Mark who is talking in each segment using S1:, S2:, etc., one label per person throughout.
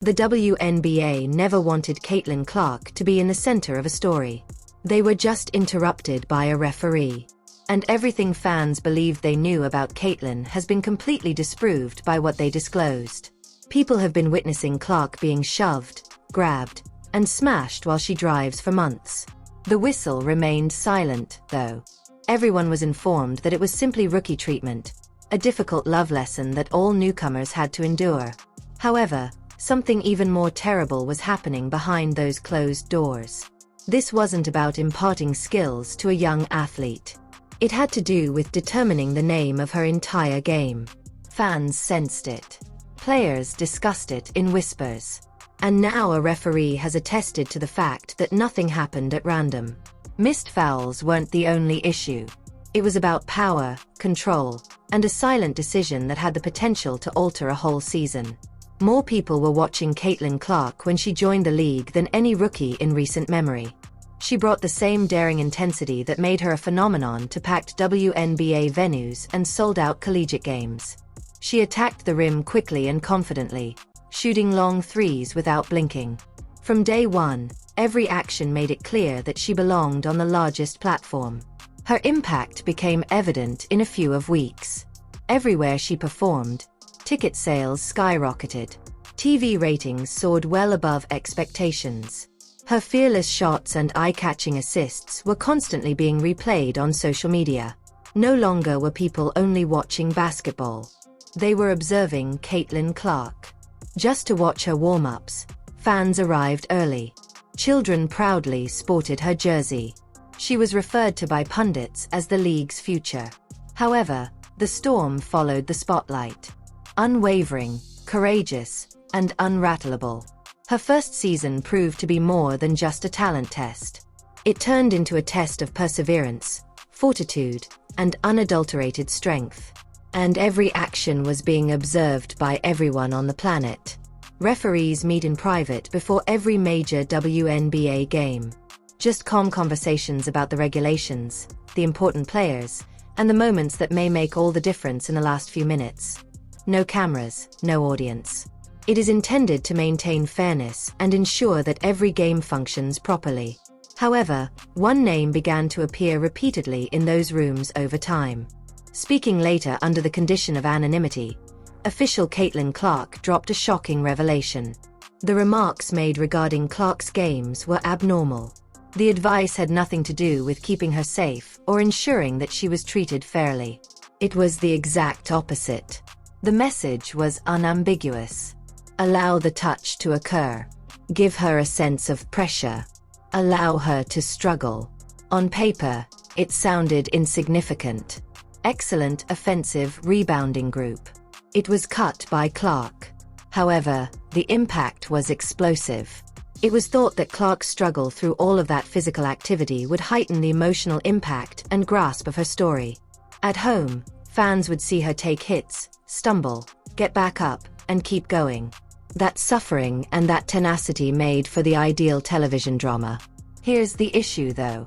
S1: The WNBA never wanted Caitlin Clark to be in the center of a story. They were just interrupted by a referee. And everything fans believed they knew about Caitlin has been completely disproved by what they disclosed. People have been witnessing Clark being shoved, grabbed, and smashed while she drives for months. The whistle remained silent, though. Everyone was informed that it was simply rookie treatment, a difficult love lesson that all newcomers had to endure. However, something even more terrible was happening behind those closed doors. This wasn't about imparting skills to a young athlete. It had to do with determining the name of her entire game. Fans sensed it. Players discussed it in whispers. And now a referee has attested to the fact that nothing happened at random. Missed fouls weren't the only issue. It was about power, control, and a silent decision that had the potential to alter a whole season. More people were watching Caitlin Clark when she joined the league than any rookie in recent memory. She brought the same daring intensity that made her a phenomenon to packed WNBA venues and sold-out collegiate games. She attacked the rim quickly and confidently, shooting long threes without blinking. From day one, every action made it clear that she belonged on the largest platform. Her impact became evident in a few weeks. Everywhere she performed, ticket sales skyrocketed. TV ratings soared well above expectations. Her fearless shots and eye-catching assists were constantly being replayed on social media. No longer were people only watching basketball. They were observing Caitlin Clark. Just to watch her warm-ups, fans arrived early. Children proudly sported her jersey. She was referred to by pundits as the league's future. However, the storm followed the spotlight. Unwavering, courageous, and unrattleable. Her first season proved to be more than just a talent test. It turned into a test of perseverance, fortitude, and unadulterated strength. And every action was being observed by everyone on the planet. Referees meet in private before every major WNBA game. Just calm conversations about the regulations, the important players, and the moments that may make all the difference in the last few minutes. No cameras, no audience. It is intended to maintain fairness and ensure that every game functions properly. However, one name began to appear repeatedly in those rooms over time. Speaking later under the condition of anonymity, official Caitlin Clark dropped a shocking revelation. The remarks made regarding Clark's games were abnormal. The advice had nothing to do with keeping her safe or ensuring that she was treated fairly. It was the exact opposite. The message was unambiguous. Allow the touch to occur. Give her a sense of pressure. Allow her to struggle. On paper, it sounded insignificant. Excellent offensive rebounding group. It was cut by Clark. However, the impact was explosive. It was thought that Clark's struggle through all of that physical activity would heighten the emotional impact and grasp of her story. At home, fans would see her take hits, stumble, get back up, and keep going. That suffering and that tenacity made for the ideal television drama. Here's the issue though.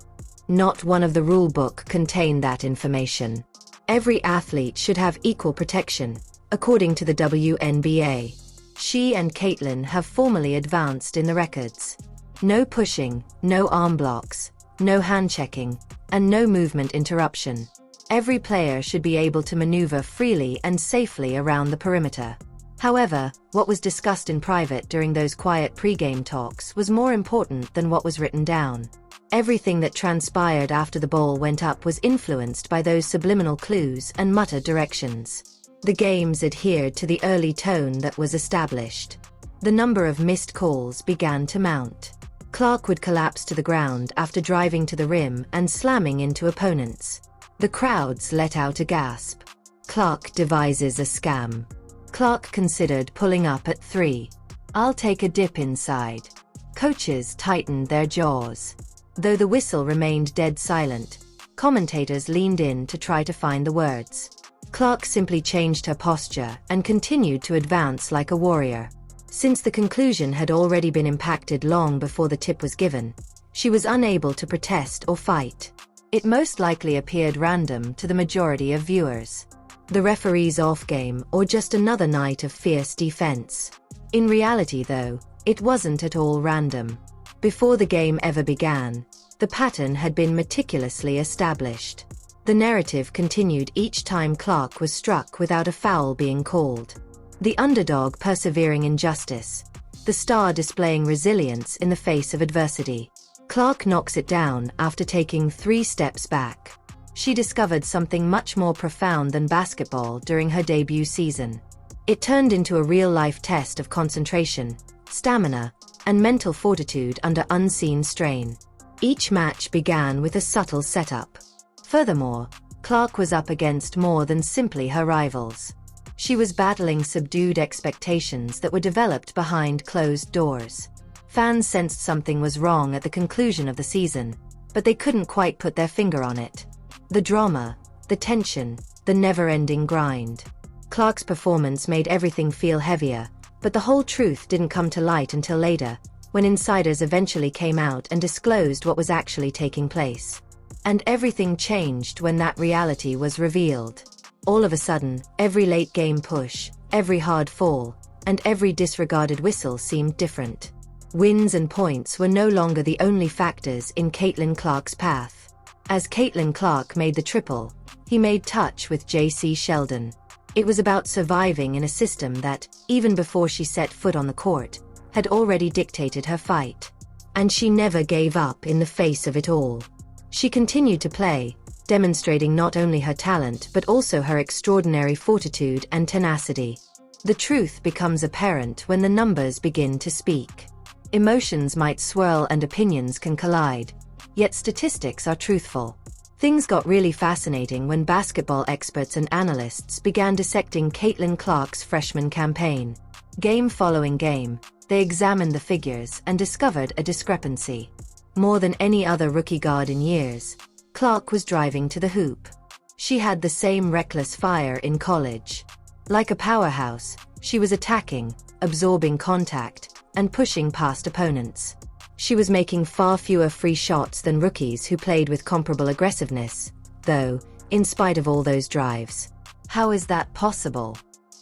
S1: Not one of the rule book contained that information. Every athlete should have equal protection, according to the WNBA. She and Caitlin have formally advanced in the records. No pushing, no arm blocks, no hand checking, and no movement interruption. Every player should be able to maneuver freely and safely around the perimeter. However, what was discussed in private during those quiet pre-game talks was more important than what was written down. Everything that transpired after the ball went up was influenced by those subliminal clues and muttered directions. The games adhered to the early tone that was established. The number of missed calls began to mount. Clark would collapse to the ground after driving to the rim and slamming into opponents. The crowds let out a gasp. Clark devises a scam. Clark considered pulling up at 3. I'll take a dip inside. Coaches tightened their jaws. Though the whistle remained dead silent, commentators leaned in to try to find the words. Clark simply changed her posture and continued to advance like a warrior. Since the conclusion had already been impacted long before the tip was given, she was unable to protest or fight. It most likely appeared random to the majority of viewers. The referee's off game or just another night of fierce defense. In reality though, it wasn't at all random. Before the game ever began, the pattern had been meticulously established. The narrative continued each time Clark was struck without a foul being called. The underdog persevering in justice. The star displaying resilience in the face of adversity. Clark knocks it down after taking 3 steps back. She discovered something much more profound than basketball during her debut season. It turned into a real-life test of concentration, stamina, and mental fortitude under unseen strain. Each match began with a subtle setup. Furthermore, Clark was up against more than simply her rivals. She was battling subdued expectations that were developed behind closed doors. Fans sensed something was wrong at the conclusion of the season, but they couldn't quite put their finger on it. The drama, the tension, the never-ending grind. Clark's performance made everything feel heavier, but the whole truth didn't come to light until later, when insiders eventually came out and disclosed what was actually taking place. And everything changed when that reality was revealed. All of a sudden, every late-game push, every hard fall, and every disregarded whistle seemed different. Wins and points were no longer the only factors in Caitlin Clark's path. As Caitlin Clark made the triple, he made touch with J.C. Sheldon. It was about surviving in a system that, even before she set foot on the court, had already dictated her fight. And she never gave up in the face of it all. She continued to play, demonstrating not only her talent but also her extraordinary fortitude and tenacity. The truth becomes apparent when the numbers begin to speak. Emotions might swirl and opinions can collide, yet statistics are truthful. Things got really fascinating when basketball experts and analysts began dissecting Caitlin Clark's freshman campaign. Game following game, they examined the figures and discovered a discrepancy. More than any other rookie guard in years, Clark was driving to the hoop. She had the same reckless fire in college. Like a powerhouse, she was attacking, absorbing contact, and pushing past opponents. She was making far fewer free shots than rookies who played with comparable aggressiveness, though, in spite of all those drives. How is that possible?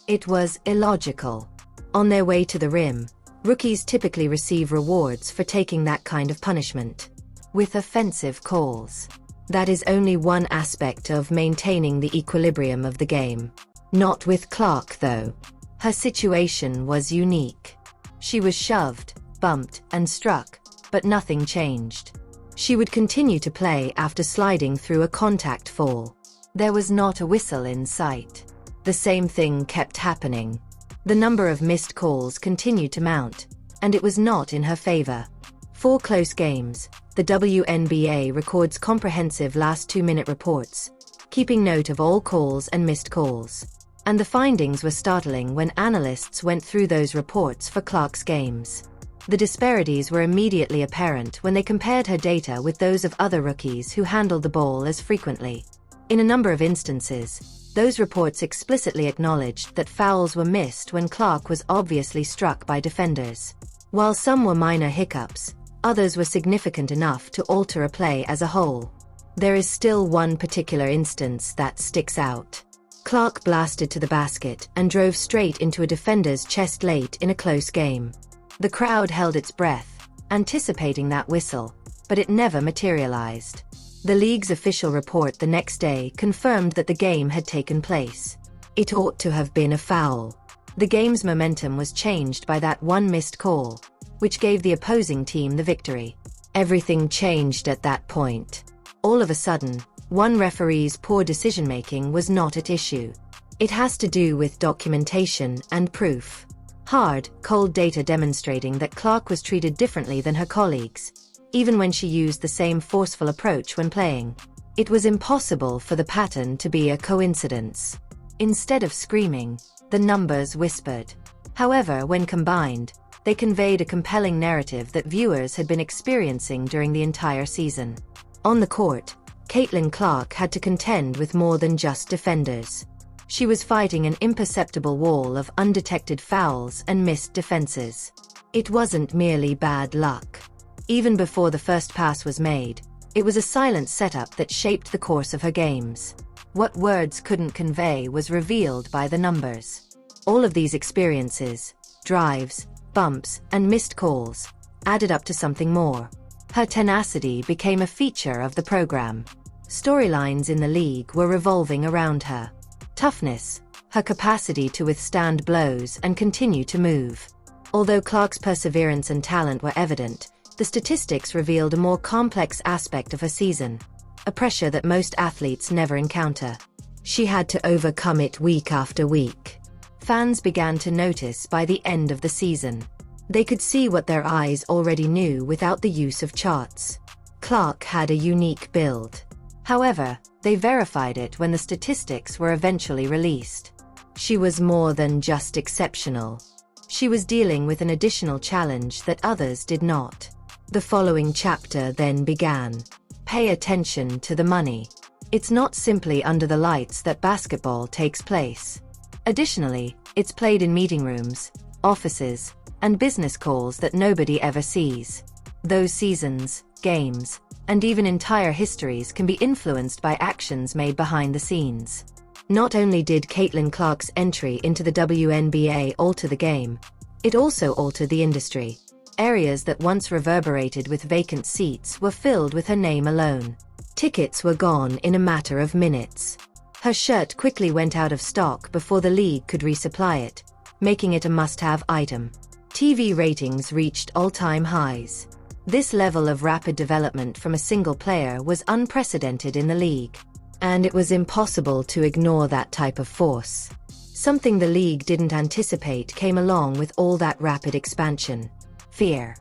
S1: It was illogical. On their way to the rim, rookies typically receive rewards for taking that kind of punishment. With offensive calls. That is only one aspect of maintaining the equilibrium of the game. Not with Clark, though. Her situation was unique. She was shoved, bumped, and struck, but nothing changed. She would continue to play after sliding through a contact fall. There was not a whistle in sight. The same thing kept happening. The number of missed calls continued to mount, and it was not in her favor. 4 close games, the WNBA records comprehensive last 2-minute reports, keeping note of all calls and missed calls. And the findings were startling when analysts went through those reports for Clark's games. The disparities were immediately apparent when they compared her data with those of other rookies who handled the ball as frequently. In a number of instances, those reports explicitly acknowledged that fouls were missed when Clark was obviously struck by defenders. While some were minor hiccups, others were significant enough to alter a play as a whole. There is still one particular instance that sticks out. Clark blasted to the basket and drove straight into a defender's chest late in a close game. The crowd held its breath, anticipating that whistle, but it never materialized. The league's official report the next day confirmed that the game had taken place. It ought to have been a foul. The game's momentum was changed by that one missed call, which gave the opposing team the victory. Everything changed at that point. All of a sudden, one referee's poor decision-making was not at issue. It has to do with documentation and proof. Hard, cold data demonstrating that Clark was treated differently than her colleagues, even when she used the same forceful approach when playing. It was impossible for the pattern to be a coincidence. Instead of screaming, the numbers whispered. However, when combined, they conveyed a compelling narrative that viewers had been experiencing during the entire season. On the court, Caitlin Clark had to contend with more than just defenders. She was fighting an imperceptible wall of undetected fouls and missed defenses. It wasn't merely bad luck. Even before the first pass was made, it was a silent setup that shaped the course of her games. What words couldn't convey was revealed by the numbers. All of these experiences, drives, bumps, and missed calls added up to something more. Her tenacity became a feature of the program. Storylines in the league were revolving around her. Toughness, her capacity to withstand blows and continue to move. Although Clark's perseverance and talent were evident, the statistics revealed a more complex aspect of her season, a pressure that most athletes never encounter. She had to overcome it week after week. Fans began to notice by the end of the season. They could see what their eyes already knew without the use of charts. Clark had a unique build. However, they verified it when the statistics were eventually released. She was more than just exceptional. She was dealing with an additional challenge that others did not. The following chapter then began. Pay attention to the money. It's not simply under the lights that basketball takes place. Additionally, it's played in meeting rooms, offices, and business calls that nobody ever sees. Those seasons, games, and even entire histories can be influenced by actions made behind the scenes. Not only did Caitlin Clark's entry into the WNBA alter the game, it also altered the industry. Areas that once reverberated with vacant seats were filled with her name alone. Tickets were gone in a matter of minutes. Her shirt quickly went out of stock before the league could resupply it, making it a must-have item. TV ratings reached all-time highs. This level of rapid development from a single player was unprecedented in the league. And it was impossible to ignore that type of force. Something the league didn't anticipate came along with all that rapid expansion. Fear.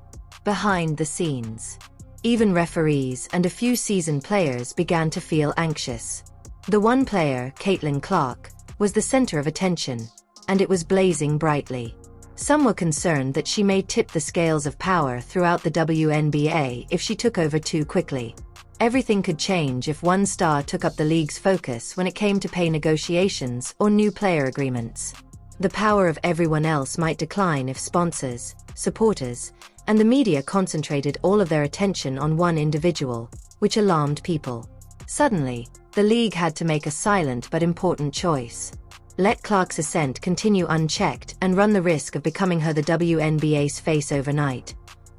S1: Behind the scenes. Even referees and a few seasoned players began to feel anxious. The one player, Caitlin Clark, was the center of attention, and it was blazing brightly. Some were concerned that she may tip the scales of power throughout the WNBA if she took over too quickly. Everything could change if one star took up the league's focus when it came to pay negotiations or new player agreements. The power of everyone else might decline if sponsors, supporters, and the media concentrated all of their attention on one individual, which alarmed people. Suddenly, the league had to make a silent but important choice. Let Clark's ascent continue unchecked and run the risk of becoming her the WNBA's face overnight,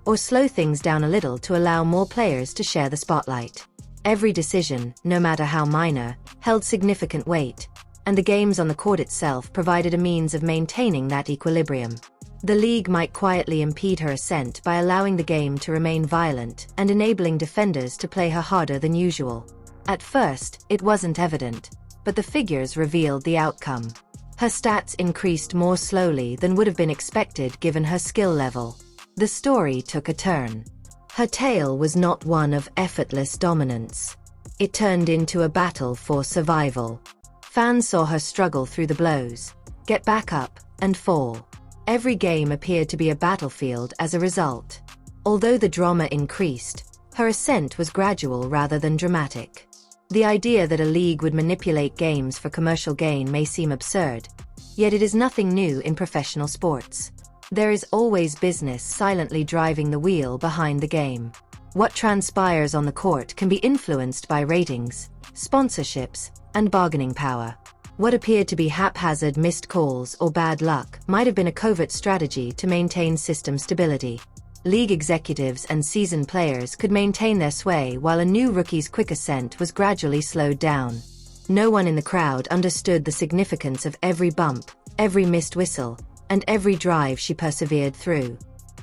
S1: or slow things down a little to allow more players to share the spotlight. Every decision, no matter how minor, held significant weight, and the games on the court itself provided a means of maintaining that equilibrium. The league might quietly impede her ascent by allowing the game to remain violent and enabling defenders to play her harder than usual. At first, it wasn't evident, but the figures revealed the outcome. Her stats increased more slowly than would have been expected given her skill level. The story took a turn. Her tale was not one of effortless dominance. It turned into a battle for survival. Fans saw her struggle through the blows, get back up, and fall. Every game appeared to be a battlefield as a result. Although the drama increased, her ascent was gradual rather than dramatic. The idea that a league would manipulate games for commercial gain may seem absurd, yet it is nothing new in professional sports. There is always business silently driving the wheel behind the game. What transpires on the court can be influenced by ratings, sponsorships, and bargaining power. What appeared to be haphazard missed calls or bad luck might have been a covert strategy to maintain system stability. League executives and seasoned players could maintain their sway while a new rookie's quick ascent was gradually slowed down. No one in the crowd understood the significance of every bump, every missed whistle, and every drive she persevered through.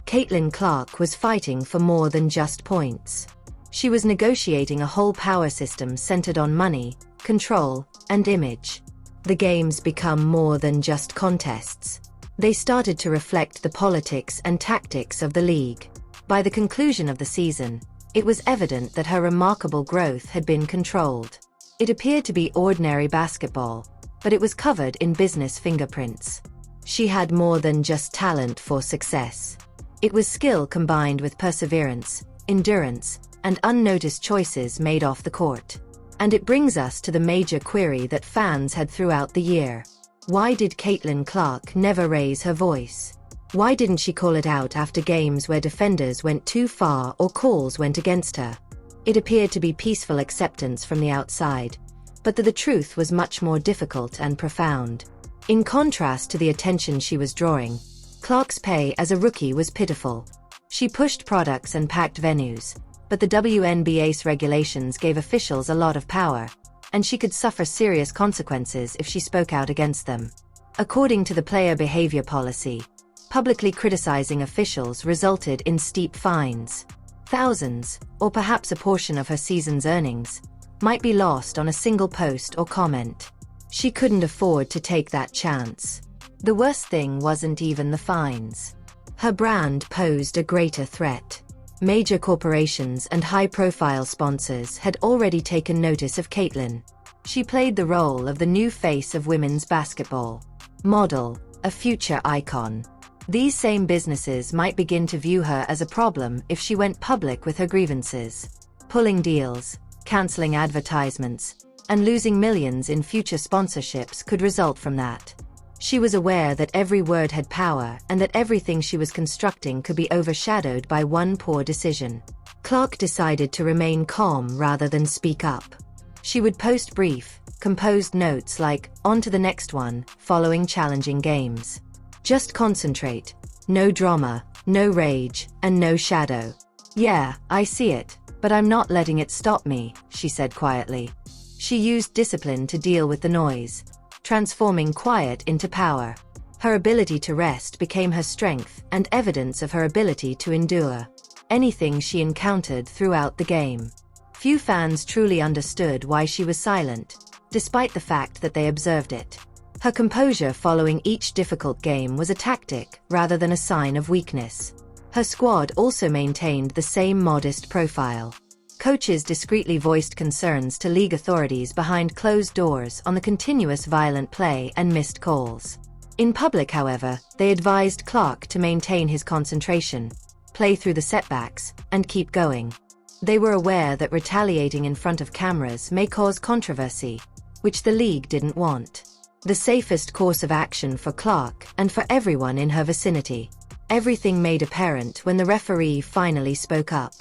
S1: Caitlin Clark was fighting for more than just points. She was negotiating a whole power system centered on money, control, and image. The games become more than just contests. They started to reflect the politics and tactics of the league. By the conclusion of the season, it was evident that her remarkable growth had been controlled. It appeared to be ordinary basketball, but it was covered in business fingerprints. She had more than just talent for success. It was skill combined with perseverance, endurance, and unnoticed choices made off the court. And it brings us to the major query that fans had throughout the year. Why did Caitlin Clark never raise her voice? Why didn't she call it out after games where defenders went too far or calls went against her? It appeared to be peaceful acceptance from the outside, but the truth was much more difficult and profound. In contrast to the attention she was drawing, Clark's pay as a rookie was pitiful. She pushed products and packed venues, but the WNBA's regulations gave officials a lot of power, and she could suffer serious consequences if she spoke out against them. According to the player behavior policy, publicly criticizing officials resulted in steep fines. Thousands, or perhaps a portion of her season's earnings, might be lost on a single post or comment. She couldn't afford to take that chance. The worst thing wasn't even the fines. Her brand posed a greater threat. Major corporations and high-profile sponsors had already taken notice of Caitlin. She played the role of the new face of women's basketball. Model, a future icon. These same businesses might begin to view her as a problem if she went public with her grievances. Pulling deals, canceling advertisements, and losing millions in future sponsorships could result from that. She was aware that every word had power and that everything she was constructing could be overshadowed by one poor decision. Clark decided to remain calm rather than speak up. She would post brief, composed notes like, "On to the next one," following challenging games. "Just concentrate. No drama, no rage, and no shadow." "Yeah, I see it, but I'm not letting it stop me," she said quietly. She used discipline to deal with the noise, transforming quiet into power. Her ability to rest became her strength and evidence of her ability to endure anything she encountered throughout the game. Few fans truly understood why she was silent, despite the fact that they observed it. Her composure following each difficult game was a tactic rather than a sign of weakness. Her squad also maintained the same modest profile. Coaches discreetly voiced concerns to league authorities behind closed doors on the continuous violent play and missed calls. In public, however, they advised Clark to maintain his concentration, play through the setbacks, and keep going. They were aware that retaliating in front of cameras may cause controversy, which the league didn't want. The safest course of action for Clark and for everyone in her vicinity. Everything made apparent when the referee finally spoke up.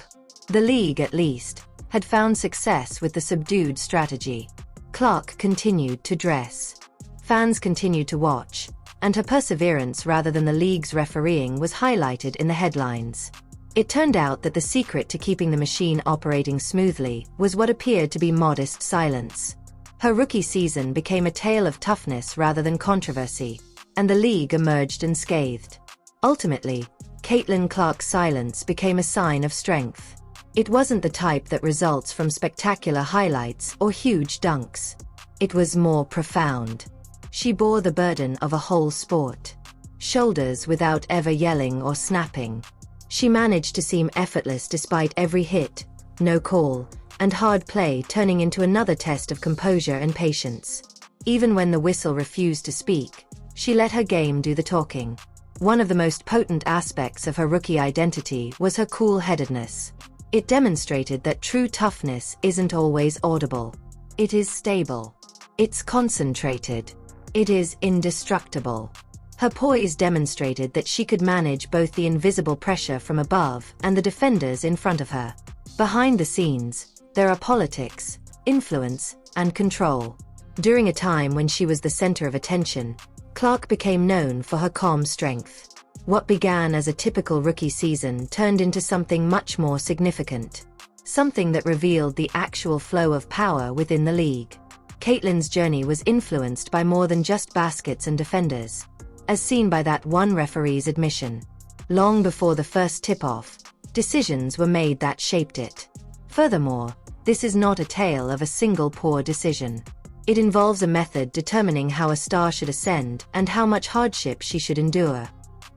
S1: The league, at least, had found success with the subdued strategy. Clark continued to dress. Fans continued to watch, and her perseverance rather than the league's refereeing was highlighted in the headlines. It turned out that the secret to keeping the machine operating smoothly was what appeared to be modest silence. Her rookie season became a tale of toughness rather than controversy, and the league emerged unscathed. Ultimately, Caitlin Clark's silence became a sign of strength. It wasn't the type that results from spectacular highlights or huge dunks. It was more profound. She bore the burden of a whole sport. Shoulders without ever yelling or snapping. She managed to seem effortless despite every hit, no call, and hard play turning into another test of composure and patience. Even when the whistle refused to speak, she let her game do the talking. One of the most potent aspects of her rookie identity was her cool-headedness. It demonstrated that true toughness isn't always audible. It is stable. It's concentrated. It is indestructible. Her poise demonstrated that she could manage both the invisible pressure from above and the defenders in front of her. Behind the scenes, there are politics, influence, and control. During a time when she was the center of attention, Clark became known for her calm strength. What began as a typical rookie season turned into something much more significant. Something that revealed the actual flow of power within the league. Caitlin's journey was influenced by more than just baskets and defenders, as seen by that one referee's admission. Long before the first tip-off, decisions were made that shaped it. Furthermore, this is not a tale of a single poor decision. It involves a method determining how a star should ascend and how much hardship she should endure.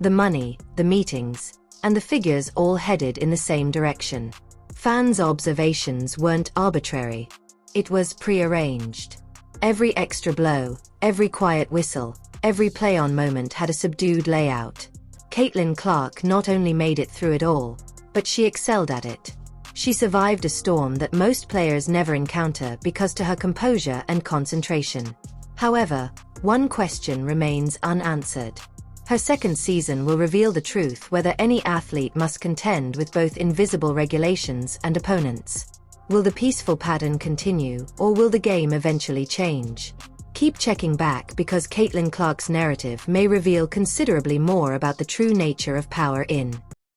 S1: The money, the meetings, and the figures all headed in the same direction. Fans' observations weren't arbitrary. It was prearranged. Every extra blow, every quiet whistle, every play-on moment had a subdued layout. Caitlin Clark not only made it through it all, but she excelled at it. She survived a storm that most players never encounter because to her composure and concentration. However, one question remains unanswered. Her second season will reveal the truth whether any athlete must contend with both invisible regulations and opponents. Will the peaceful pattern continue, or will the game eventually change? Keep checking back because Caitlin Clark's narrative may reveal considerably more about the true nature of power in